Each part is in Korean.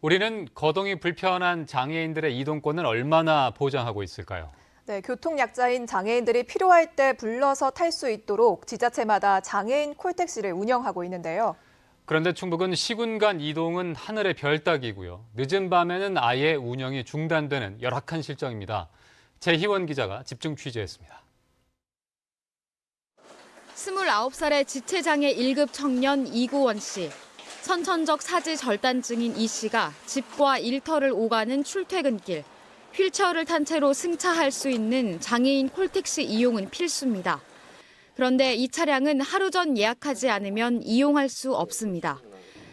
우리는 거동이 불편한 장애인들의 이동권을 얼마나 보장하고 있을까요? 네, 교통약자인 장애인들이 필요할 때 불러서 탈 수 있도록 지자체마다 장애인 콜택시를 운영하고 있는데요. 그런데 충북은 시군 간 이동은 하늘의 별 따기고요. 늦은 밤에는 아예 운영이 중단되는 열악한 실정입니다. 재희원 기자가 집중 취재했습니다. 29살의 지체장애 1급 청년 이구원 씨. 선천적 사지 절단증인 이 씨가 집과 일터를 오가는 출퇴근길, 휠체어를 탄 채로 승차할 수 있는 장애인 콜택시 이용은 필수입니다. 그런데 이 차량은 하루 전 예약하지 않으면 이용할 수 없습니다.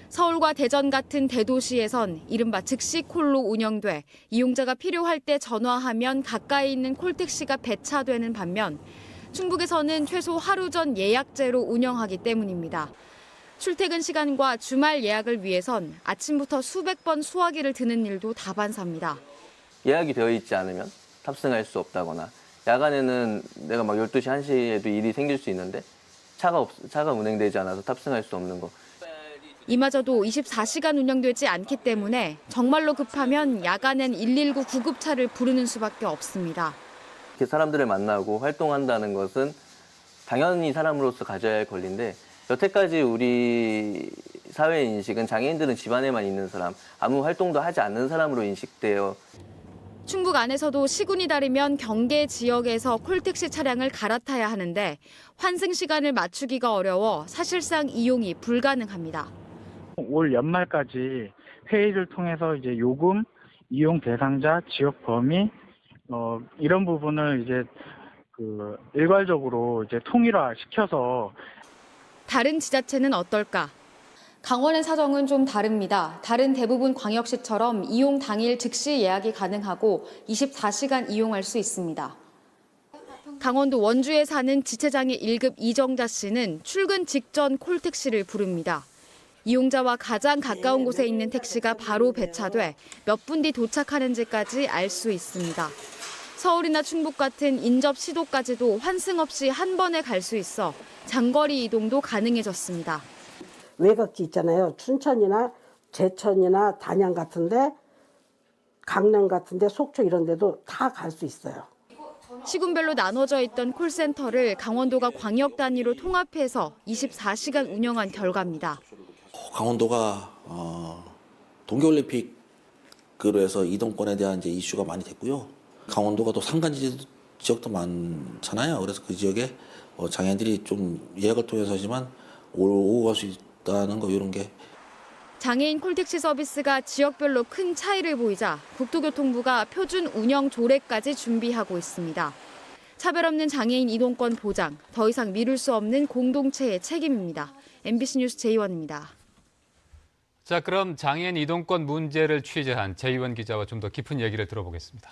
서울과 대전 같은 대도시에선 이른바 즉시 콜로 운영돼 이용자가 필요할 때 전화하면 가까이 있는 콜택시가 배차되는 반면 충북에서는 최소 하루 전 예약제로 운영하기 때문입니다. 출퇴근 시간과 주말 예약을 위해선 아침부터 수백 번 수화기를 드는 일도 다반사입니다. 예약이 되어 있지 않으면 탑승할 수 없다거나 야간에는 내가 막 12시, 1시에도 일이 생길 수 있는데 차가 운행되지 않아서 탑승할 수 없는 거. 이마저도 24시간 운영되지 않기 때문에 정말로 급하면 야간엔 119 구급차를 부르는 수밖에 없습니다. 이렇게 사람들을 만나고 활동한다는 것은 당연히 사람으로서 가져야 할 권리인데 여태까지 우리 사회의 인식은 장애인들은 집 안에만 있는 사람, 아무 활동도 하지 않는 사람으로 인식되어 충북 안에서도 시군이 다르면 경계 지역에서 콜택시 차량을 갈아타야 하는데 환승 시간을 맞추기가 어려워 사실상 이용이 불가능합니다. 올 연말까지 회의를 통해서 이제 요금, 이용 대상자, 지역 범위 이런 부분을 이제 일괄적으로 이제 통일화 시켜서 다른 지자체는 어떨까? 강원의 사정은 좀 다릅니다. 다른 대부분 광역시처럼 이용 당일 즉시 예약이 가능하고 24시간 이용할 수 있습니다. 강원도 원주에 사는 지체장애 1급 이정자 씨는 출근 직전 콜택시를 부릅니다. 이용자와 가장 가까운 곳에 있는 택시가 바로 배차돼 몇 분 뒤 도착하는지까지 알 수 있습니다. 서울이나 충북 같은 인접 시도까지도 환승 없이 한 번에 갈 수 있어 장거리 이동도 가능해졌습니다. 외곽지 있잖아요. 춘천이나 제천이나 단양 같은데, 강릉 같은데, 속초 이런 데도 다 갈 수 있어요. 시군별로 나눠져 있던 콜센터를 강원도가 광역 단위로 통합해서 24시간 운영한 결과입니다. 강원도가 동계올림픽으로 해서 이동권에 대한 이제 이슈가 많이 됐고요. 강원도가 또 산간지 지역도 많잖아요. 그래서 그 지역에 장애인들이 좀 예약을 통해서지만 오고 갈 수 있다는 거 이런 게. 장애인 콜택시 서비스가 지역별로 큰 차이를 보이자 국토교통부가 표준 운영 조례까지 준비하고 있습니다. 차별 없는 장애인 이동권 보장, 더 이상 미룰 수 없는 공동체의 책임입니다. MBC 뉴스 재희원입니다. 자, 그럼 장애인 이동권 문제를 취재한 재희원 기자와 좀 더 깊은 얘기를 들어보겠습니다.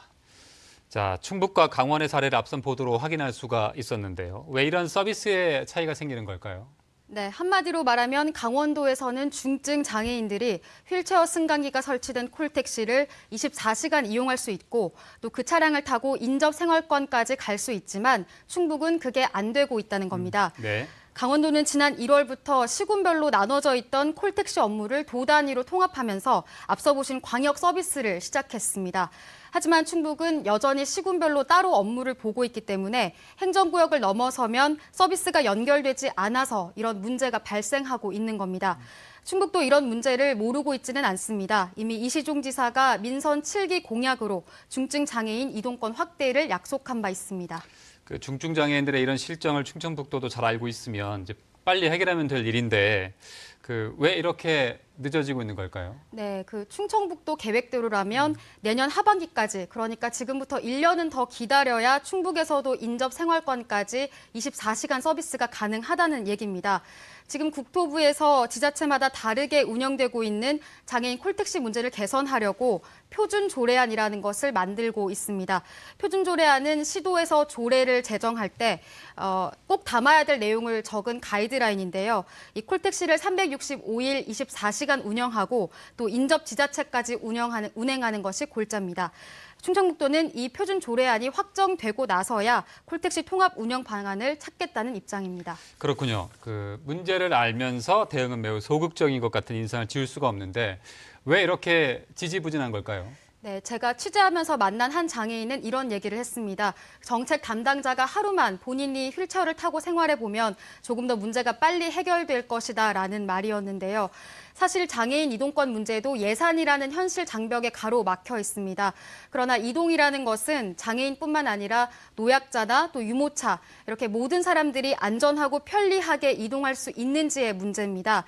자, 충북과 강원의 사례를 앞선 보도로 확인할 수가 있었는데요. 왜 이런 서비스의 차이가 생기는 걸까요? 네, 한마디로 말하면 강원도에서는 중증 장애인들이 휠체어 승강기가 설치된 콜택시를 24시간 이용할 수 있고 또 그 차량을 타고 인접 생활권까지 갈 수 있지만 충북은 그게 안 되고 있다는 겁니다. 네. 강원도는 지난 1월부터 시군별로 나눠져 있던 콜택시 업무를 도 단위로 통합하면서 앞서 보신 광역 서비스를 시작했습니다. 하지만 충북은 여전히 시군별로 따로 업무를 보고 있기 때문에 행정구역을 넘어서면 서비스가 연결되지 않아서 이런 문제가 발생하고 있는 겁니다. 충북도 이런 문제를 모르고 있지는 않습니다. 이미 이시종 지사가 민선 7기 공약으로 중증 장애인 이동권 확대를 약속한 바 있습니다. 그 중증 장애인들의 이런 실정을 충청북도도 잘 알고 있으면 이제 빨리 해결하면 될 일인데 왜 이렇게 늦어지고 있는 걸까요? 네, 충청북도 계획대로라면 내년 하반기까지, 그러니까 지금부터 1년은 더 기다려야 충북에서도 인접 생활권까지 24시간 서비스가 가능하다는 얘기입니다. 지금 국토부에서 지자체마다 다르게 운영되고 있는 장애인 콜택시 문제를 개선하려고 표준조례안이라는 것을 만들고 있습니다. 표준조례안은 시도에서 조례를 제정할 때 꼭 담아야 될 내용을 적은 가이드라인인데요. 이 콜택시를 365일 24시간 장시간 운영하고 또 인접 지자체까지 운행하는 것이 골자입니다. 충청북도는 이 표준 조례안이 확정되고 나서야 콜택시 통합 운영 방안을 찾겠다는 입장입니다. 그렇군요. 그 문제를 알면서 대응은 매우 소극적인 것 같은 인상을 지울 수가 없는데 왜 이렇게 지지부진한 걸까요? 네, 제가 취재하면서 만난 한 장애인은 이런 얘기를 했습니다. 정책 담당자가 하루만 본인이 휠체어를 타고 생활해 보면 조금 더 문제가 빨리 해결될 것이다라는 말이었는데요. 사실 장애인 이동권 문제도 예산이라는 현실 장벽에 가로막혀 있습니다. 그러나 이동이라는 것은 장애인뿐만 아니라 노약자나 또 유모차 이렇게 모든 사람들이 안전하고 편리하게 이동할 수 있는지의 문제입니다.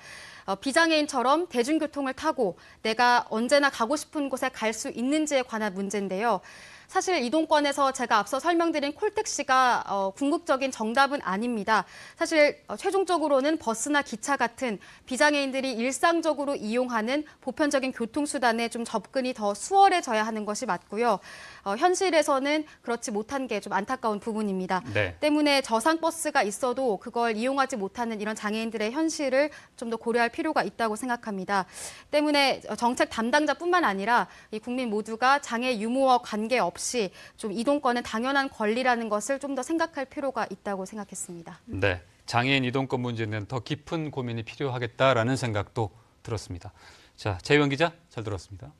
비장애인처럼 대중교통을 타고 내가 언제나 가고 싶은 곳에 갈 수 있는지에 관한 문제인데요. 사실 이동권에서 제가 앞서 설명드린 콜택시가 궁극적인 정답은 아닙니다. 사실 최종적으로는 버스나 기차 같은 비장애인들이 일상적으로 이용하는 보편적인 교통수단에 좀 접근이 더 수월해져야 하는 것이 맞고요. 현실에서는 그렇지 못한 게 좀 안타까운 부분입니다. 네. 때문에 저상버스가 있어도 그걸 이용하지 못하는 이런 장애인들의 현실을 좀 더 고려할 필요가 있다고 생각합니다. 때문에 정책 담당자뿐만 아니라 이 국민 모두가 장애 유무와 관계없이 좀 이동권은 당연한 권리라는 것을 좀 더 생각할 필요가 있다고 생각했습니다. 네. 장애인 이동권 문제는 더 깊은 고민이 필요하겠다라는 생각도 들었습니다. 자, 재희원 기자 잘 들었습니다.